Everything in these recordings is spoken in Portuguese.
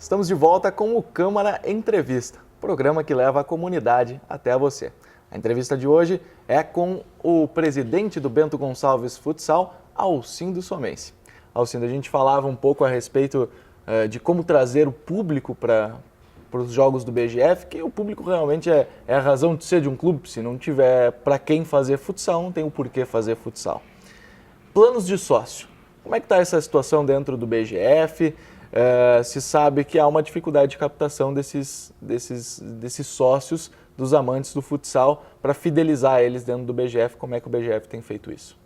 Estamos de volta com o Câmara Entrevista, programa que leva a comunidade até você. A entrevista de hoje é com o presidente do Bento Gonçalves Futsal, Alcindo Somense. Alcindo, a gente falava um pouco a respeito de como trazer o público para os jogos do BGF, que o público realmente é a razão de ser de um clube. Se não tiver para quem fazer futsal, não tem o porquê fazer futsal. Planos de sócio. Como é que está essa situação dentro do BGF? Se sabe que há uma dificuldade de captação desses sócios, dos amantes do futsal, para fidelizar eles dentro do BGF. Como é que o BGF tem feito isso?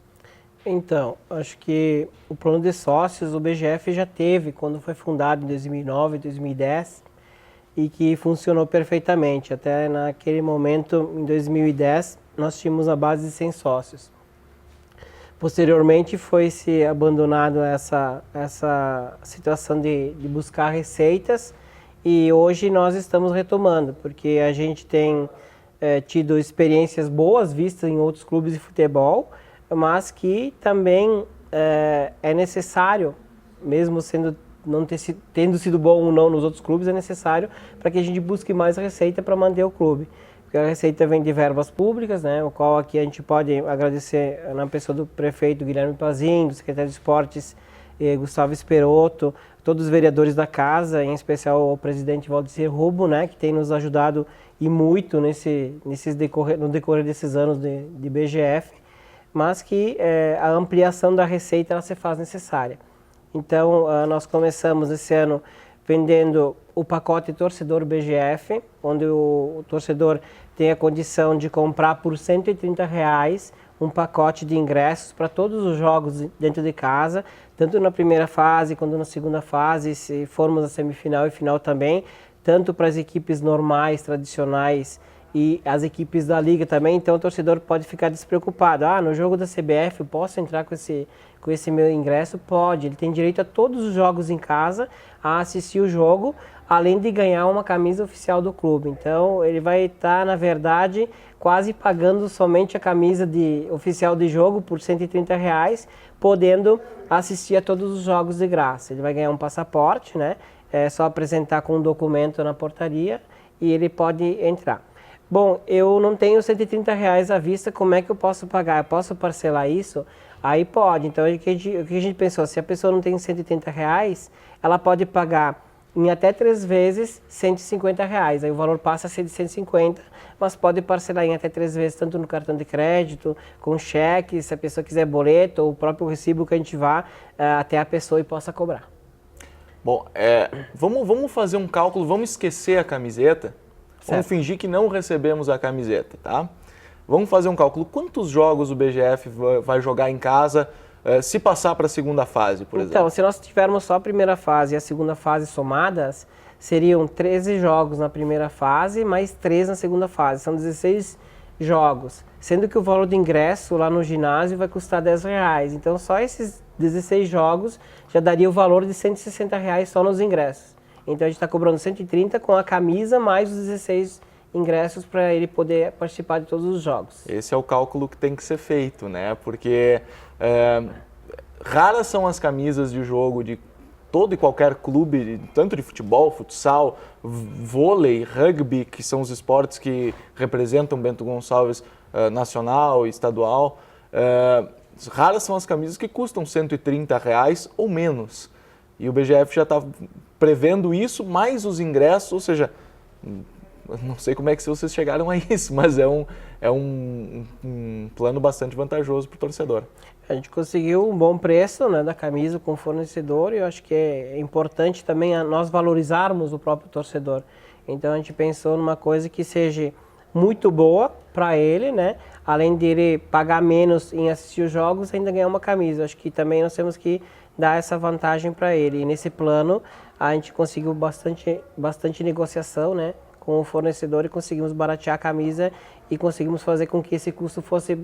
Então, acho que o plano de sócios o BGF já teve quando foi fundado em 2009, 2010 e que funcionou perfeitamente. Até naquele momento, em 2010, nós tínhamos a base de 100 sócios. Posteriormente foi-se abandonado essa situação de buscar receitas e hoje nós estamos retomando, porque a gente tem tido experiências boas vistas em outros clubes de futebol, mas que também é necessário, mesmo tendo sido bom ou não nos outros clubes, é necessário para que a gente busque mais receita para manter o clube. Porque a receita vem de verbas públicas, né, o qual aqui a gente pode agradecer na pessoa do prefeito Guilherme Pazin, do secretário de Esportes Gustavo Esperotto, todos os vereadores da casa, em especial o presidente Valdecir Rubo, né, que tem nos ajudado e muito no decorrer desses anos de BGF, mas que a ampliação da receita ela se faz necessária. Então, nós começamos esse ano vendendo o pacote torcedor BGF, onde o torcedor tem a condição de comprar por R$ 130 um pacote de ingressos para todos os jogos dentro de casa, tanto na primeira fase quanto na segunda fase, se formos na semifinal e final também, tanto para as equipes normais, tradicionais e as equipes da Liga também. Então o torcedor pode ficar despreocupado. No jogo da CBF eu posso entrar com esse meu ingresso? Pode, ele tem direito a todos os jogos em casa, a assistir o jogo, além de ganhar uma camisa oficial do clube. Então ele vai estar, na verdade, quase pagando somente a camisa oficial de jogo por R$ 130, podendo assistir a todos os jogos de graça. Ele vai ganhar um passaporte, né? É só apresentar com um documento na portaria e ele pode entrar. Bom, eu não tenho R$ 130 à vista, como é que eu posso pagar? Eu posso parcelar isso? Aí pode. Então, o que a gente pensou? Se a pessoa não tem R$ 130, ela pode pagar em até 3 vezes R$ 150. Aí o valor passa a ser de 150, mas pode parcelar em até 3 vezes, tanto no cartão de crédito, com cheque, se a pessoa quiser boleto, ou o próprio recibo que a gente vá até a pessoa e possa cobrar. Bom, vamos fazer um cálculo, vamos esquecer a camiseta, vamos fingir que não recebemos a camiseta, tá? Vamos fazer um cálculo. Quantos jogos o BGF vai jogar em casa se passar para a segunda fase, por exemplo? Então, se nós tivermos só a primeira fase e a segunda fase somadas, seriam 13 jogos na primeira fase, mais 3 na segunda fase. São 16 jogos, sendo que o valor do ingresso lá no ginásio vai custar R$10. Então, só esses 16 jogos já daria o valor de R$ 160 só nos ingressos. Então, a gente está cobrando 130 com a camisa, mais os 16 ingressos para ele poder participar de todos os jogos. Esse é o cálculo que tem que ser feito, né? Porque raras são as camisas de jogo de todo e qualquer clube, tanto de futebol, futsal, vôlei, rugby, que são os esportes que representam Bento Gonçalves nacional e estadual. Raras são as camisas que custam R$ 130 ou menos. E o BGF já está prevendo isso, mais os ingressos, ou seja, não sei como é que vocês chegaram a isso, mas é um plano bastante vantajoso para o torcedor. A gente conseguiu um bom preço, né, da camisa com o fornecedor, e eu acho que é importante também nós valorizarmos o próprio torcedor. Então a gente pensou numa coisa que seja muito boa para ele, né? Além de ele pagar menos em assistir os jogos, ainda ganhar uma camisa. Acho que também nós temos que dar essa vantagem para ele. E nesse plano a gente conseguiu bastante negociação, né, com o fornecedor, e conseguimos baratear a camisa e conseguimos fazer com que esse custo fosse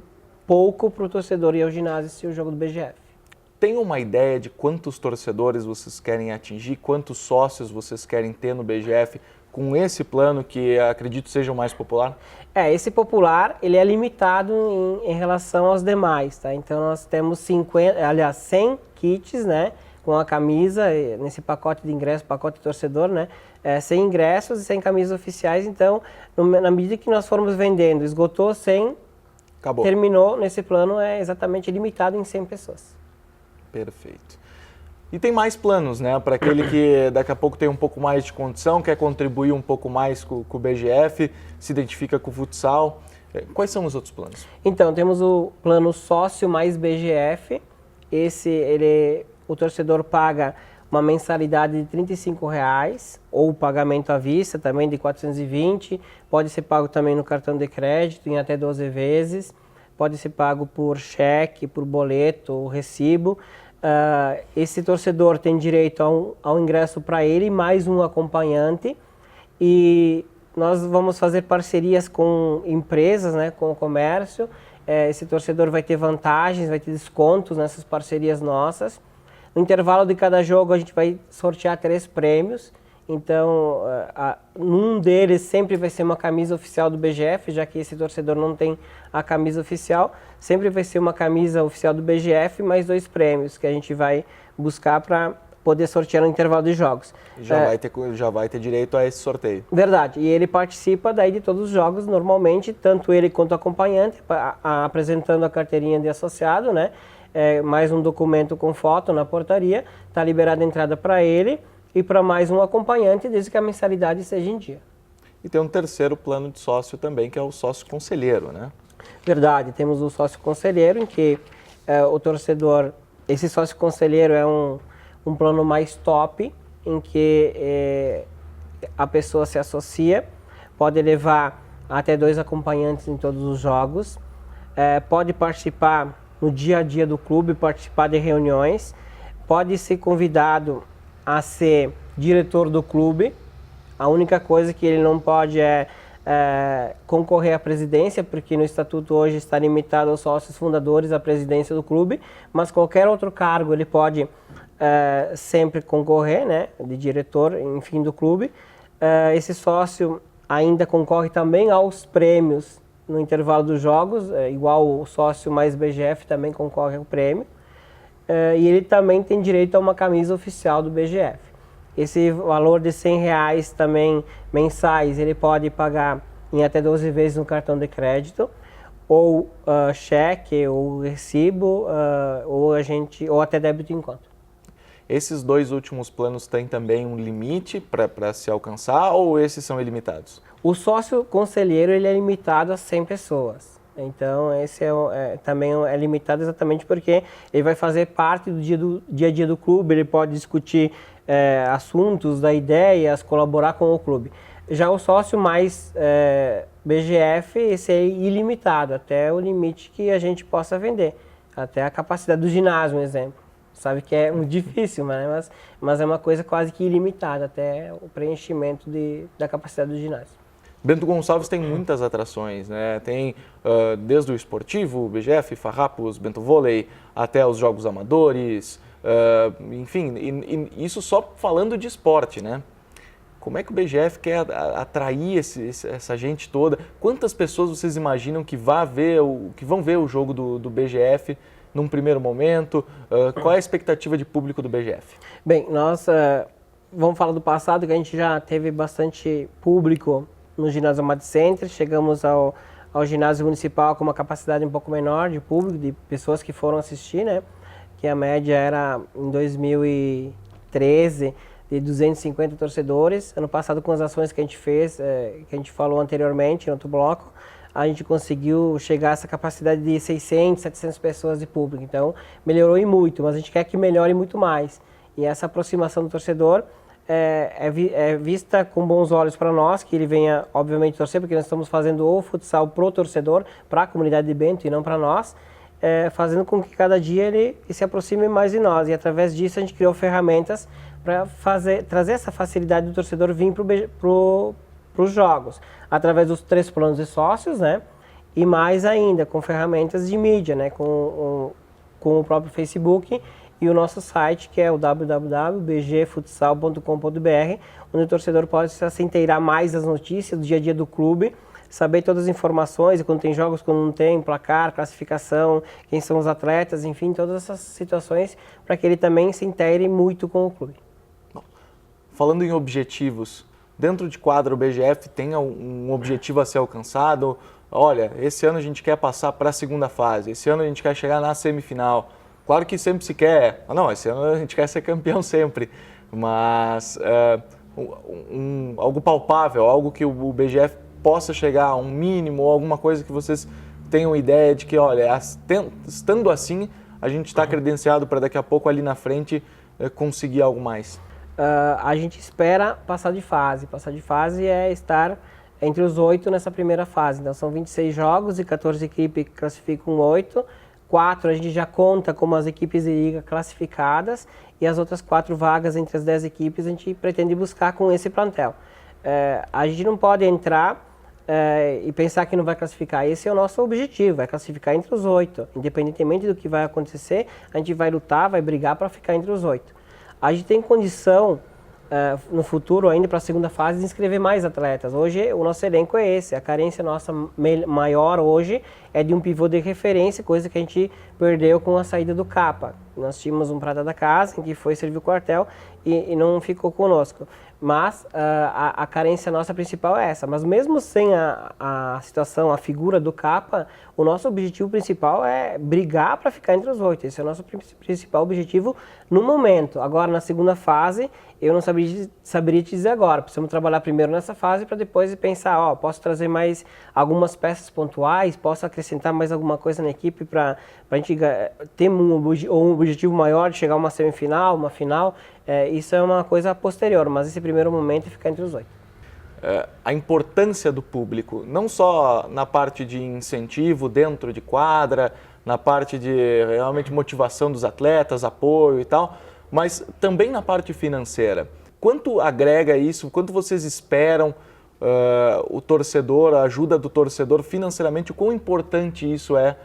pouco para o torcedor ir ao ginásio assistir o jogo do BGF. Tem uma ideia de quantos torcedores vocês querem atingir, quantos sócios vocês querem ter no BGF com esse plano que acredito seja o mais popular? Esse popular ele é limitado em relação aos demais, tá? Então nós temos 100 kits, né, com a camisa, nesse pacote de ingresso, pacote torcedor, né? Sem ingressos e sem camisas oficiais. Então, na medida que nós formos vendendo, esgotou 100, Acabou. Terminou nesse plano, é exatamente limitado em 100 pessoas. Perfeito. E tem mais planos, né? Para aquele que daqui a pouco tem um pouco mais de condição, quer contribuir um pouco mais com o BGF, se identifica com o futsal. Quais são os outros planos? Então, temos o plano sócio mais BGF. O torcedor paga uma mensalidade de R$ 35,00 ou pagamento à vista também de 420. Pode ser pago também no cartão de crédito em até 12 vezes. Pode ser pago por cheque, por boleto ou recibo. Esse torcedor tem direito ao ingresso para ele mais um acompanhante. E nós vamos fazer parcerias com empresas, né, com o comércio. Esse torcedor vai ter vantagens, vai ter descontos nessas parcerias nossas. No intervalo de cada jogo a gente vai sortear 3 prêmios. Então, num deles sempre vai ser uma camisa oficial do BGF, já que esse torcedor não tem a camisa oficial. Sempre vai ser uma camisa oficial do BGF, mais 2 prêmios que a gente vai buscar para poder sortear no intervalo de jogos. Já vai ter direito a esse sorteio. Verdade. E ele participa daí de todos os jogos normalmente, tanto ele quanto o acompanhante, apresentando a carteirinha de associado, né? Mais um documento com foto na portaria, está liberada a entrada para ele e para mais um acompanhante, desde que a mensalidade seja em dia. E tem um terceiro plano de sócio também, que é o sócio conselheiro, né? Verdade, temos o sócio conselheiro, em que o torcedor, esse sócio conselheiro é um plano mais top, em que a pessoa se associa, pode levar até 2 acompanhantes em todos os jogos, pode participar no dia a dia do clube, participar de reuniões, pode ser convidado a ser diretor do clube. A única coisa que ele não pode é concorrer à presidência, porque no estatuto hoje está limitado aos sócios fundadores à presidência do clube, mas qualquer outro cargo ele pode sempre concorrer, né, de diretor, enfim, do clube. Esse sócio ainda concorre também aos prêmios no intervalo dos jogos, igual o sócio mais BGF também concorre ao prêmio. E ele também tem direito a uma camisa oficial do BGF. Esse valor de R$100 também mensais, ele pode pagar em até 12 vezes no cartão de crédito, ou cheque, ou recibo, ou até débito em conta. Esses 2 últimos planos têm também um limite para se alcançar, ou esses são ilimitados? O sócio conselheiro ele é limitado a 100 pessoas. Então, esse também é limitado exatamente porque ele vai fazer parte do dia a dia do clube, ele pode discutir assuntos, dar ideias, colaborar com o clube. Já o sócio mais BGF, esse é ilimitado, até o limite que a gente possa vender, até a capacidade do ginásio, um exemplo. Sabe que é muito difícil, mas é uma coisa quase que ilimitada, até o preenchimento da capacidade do ginásio. Bento Gonçalves tem muitas atrações, né? Tem desde o esportivo, o BGF, Farrapos, Bento Vôlei, até os jogos amadores, enfim, e isso só falando de esporte, né? Como é que o BGF quer atrair essa gente toda? Quantas pessoas vocês imaginam que vão ver o jogo do BGF num primeiro momento? Qual é a expectativa de público do BGF? Bem, nós vamos falar do passado, que a gente já teve bastante público no ginásio Amad Center. Chegamos ao ginásio municipal com uma capacidade um pouco menor de público, de pessoas que foram assistir, né? Que a média era, em 2013, de 250 torcedores. Ano passado, com as ações que a gente fez, que a gente falou anteriormente, em outro bloco, a gente conseguiu chegar a essa capacidade de 600, 700 pessoas de público. Então, melhorou e muito, mas a gente quer que melhore muito mais. E essa aproximação do torcedor é vista com bons olhos para nós, que ele venha, obviamente, torcer, porque nós estamos fazendo o futsal pro torcedor, para a comunidade de Bento e não para nós, fazendo com que cada dia ele se aproxime mais de nós. E através disso a gente criou ferramentas para trazer essa facilidade do torcedor vir para os jogos, através dos 3 planos de sócios, né? E mais ainda, com ferramentas de mídia, né? Com o próprio Facebook e o nosso site, que é o www.bgfutsal.com.br, onde o torcedor pode se inteirar mais das notícias do dia a dia do clube, saber todas as informações, quando tem jogos, quando não tem, placar, classificação, quem são os atletas, enfim, todas essas situações, para que ele também se integre muito com o clube. Bom, falando em objetivos, dentro de quadra o BGF tem um objetivo a ser alcançado? Olha, esse ano a gente quer passar para a segunda fase, esse ano a gente quer chegar na semifinal. Claro que sempre se quer, não, esse ano a gente quer ser campeão sempre, mas algo palpável, algo que o BGF possa chegar a um mínimo, ou alguma coisa que vocês tenham ideia de que, olha, estando assim, a gente está credenciado para daqui a pouco ali na frente conseguir algo mais. A gente espera passar de fase. Passar de fase é estar entre os 8 nessa primeira fase. Então são 26 jogos e 14 equipes classificam 8. 4 a gente já conta como as equipes de liga classificadas e as outras 4 vagas entre as 10 equipes a gente pretende buscar com esse plantel. A gente não pode entrar e pensar que não vai classificar. Esse é o nosso objetivo, é classificar entre os 8. Independentemente do que vai acontecer, a gente vai lutar, vai brigar para ficar entre os 8. A gente tem condição, no futuro, ainda para a segunda fase, de inscrever mais atletas. Hoje, o nosso elenco é esse. A carência nossa maior hoje é de um pivô de referência, coisa que a gente perdeu com a saída do Capa. Nós tínhamos um prata da casa, em que foi servir o quartel e não ficou conosco. Mas a carência nossa principal é essa. Mas mesmo sem a situação, a figura do Capa, o nosso objetivo principal é brigar para ficar entre os 8. Esse é o nosso principal objetivo no momento. Agora, na segunda fase, eu não saberia te dizer agora. Precisamos trabalhar primeiro nessa fase para depois pensar, posso trazer mais algumas peças pontuais, posso acrescentar mais alguma coisa na equipe para a gente ter um objetivo maior de chegar a uma semifinal, uma final. Isso é uma coisa posterior, mas esse primeiro momento é ficar entre os 8. A importância do público, não só na parte de incentivo dentro de quadra, na parte de realmente motivação dos atletas, apoio e tal, mas também na parte financeira. Quanto agrega isso? Quanto vocês esperam o torcedor, a ajuda do torcedor financeiramente? O quão importante isso é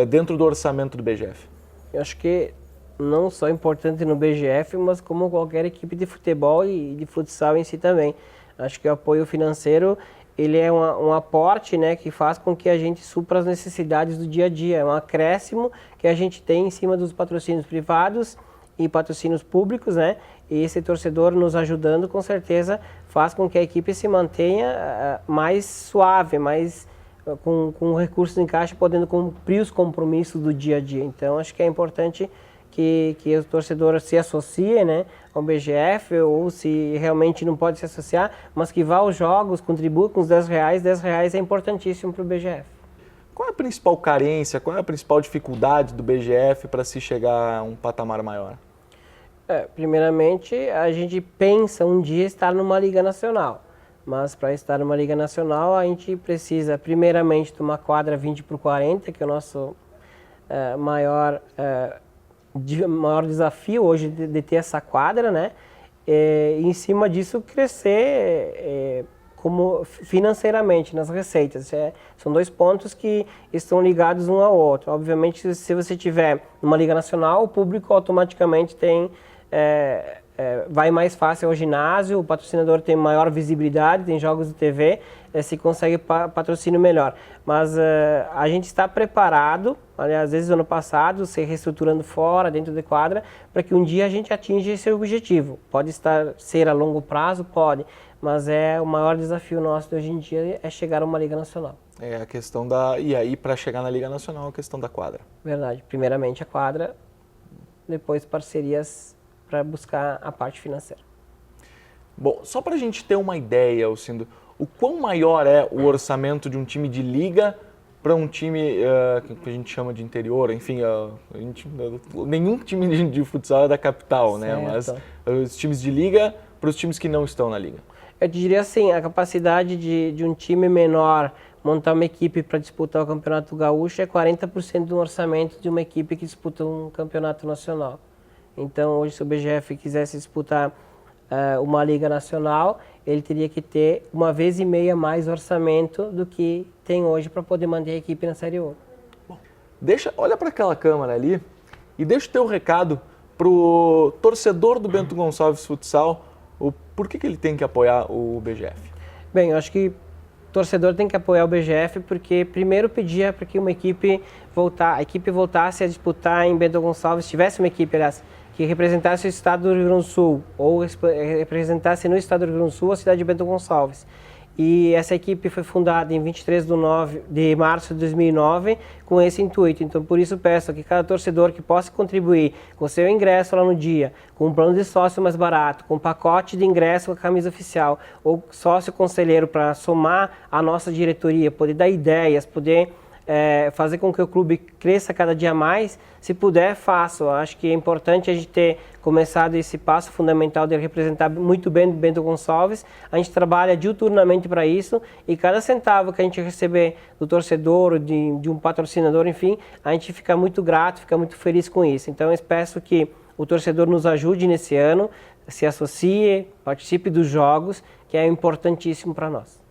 dentro do orçamento do BGF? Eu acho que não só importante no BGF, mas como qualquer equipe de futebol e de futsal em si também. Acho que o apoio financeiro ele é um aporte, né, que faz com que a gente supra as necessidades do dia a dia. É um acréscimo que a gente tem em cima dos patrocínios privados e patrocínios públicos, né? E esse torcedor nos ajudando, com certeza, faz com que a equipe se mantenha mais suave, mais com recursos em caixa, podendo cumprir os compromissos do dia a dia. Então, acho que é importante que o torcedor se associe, né, ao BGF, ou se realmente não pode se associar, mas que vá aos jogos, contribua com os R$10. R$10 é importantíssimo para o BGF. Qual é a principal carência, qual é a principal dificuldade do BGF para se chegar a um patamar maior? Primeiramente, a gente pensa um dia estar numa Liga Nacional, mas para estar numa Liga Nacional a gente precisa primeiramente de uma quadra 20x40, que é o nosso maior desafio hoje de ter essa quadra, né? E em cima disso crescer como financeiramente nas receitas. São dois pontos que estão ligados um ao outro. Obviamente, se você tiver uma Liga Nacional, o público automaticamente vai mais fácil ao ginásio, o patrocinador tem maior visibilidade, tem jogos de TV, se consegue patrocínio melhor. Mas a gente está preparado, aliás, desde o ano passado, se reestruturando fora, dentro de quadra, para que um dia a gente atinja esse objetivo. Pode ser a longo prazo? Pode, mas o maior desafio nosso de hoje em dia é chegar a uma Liga Nacional. É a questão e aí para chegar na Liga Nacional, a questão da quadra. Verdade, primeiramente a quadra, depois parcerias para buscar a parte financeira. Bom, só para a gente ter uma ideia, Alcindo, o quão maior é o orçamento de um time de liga para um time que a gente chama de interior, enfim, nenhum time de futsal é da capital, né? Mas os times de liga para os times que não estão na liga. Eu diria assim, a capacidade de um time menor montar uma equipe para disputar o Campeonato Gaúcho é 40% do orçamento de uma equipe que disputa um campeonato nacional. Então, hoje, se o BGF quisesse disputar uma Liga Nacional, ele teria que ter 1,5 vezes mais orçamento do que tem hoje para poder manter a equipe na Série O. Bom, olha para aquela câmera ali e deixa o teu recado para o torcedor do Bento Gonçalves Futsal, por que ele tem que apoiar o BGF. Bem, eu acho que torcedor tem que apoiar o BGF porque primeiro pedia para que a equipe voltasse a disputar em Bento Gonçalves, tivesse uma equipe, aliás, que representasse o estado do Rio Grande do Sul, ou representasse no estado do Rio Grande do Sul a cidade de Bento Gonçalves. E essa equipe foi fundada em 23 de março de 2009 com esse intuito. Então, por isso peço que cada torcedor que possa contribuir com seu ingresso lá no dia, com um plano de sócio mais barato, com um pacote de ingresso com a camisa oficial, ou sócio conselheiro para somar a nossa diretoria, poder dar ideias, poder fazer com que o clube cresça cada dia mais, se puder, faça. Eu acho que é importante a gente ter começado esse passo fundamental de representar muito bem o Bento Gonçalves. A gente trabalha diuturnamente para isso e cada centavo que a gente receber do torcedor, de um patrocinador, enfim, a gente fica muito grato, fica muito feliz com isso. Então eu peço que o torcedor nos ajude nesse ano, se associe, participe dos jogos, que é importantíssimo para nós.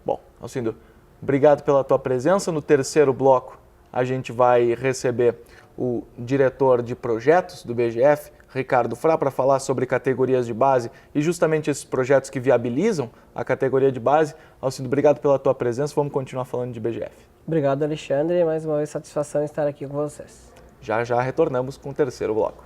Bom, Alcindo, obrigado pela tua presença. No terceiro bloco, a gente vai receber o diretor de projetos do BGF, Ricardo Frá, para falar sobre categorias de base e justamente esses projetos que viabilizam a categoria de base. Alcindo, obrigado pela tua presença. Vamos continuar falando de BGF. Obrigado, Alexandre. Mais uma vez, satisfação em estar aqui com vocês. Já retornamos com o terceiro bloco.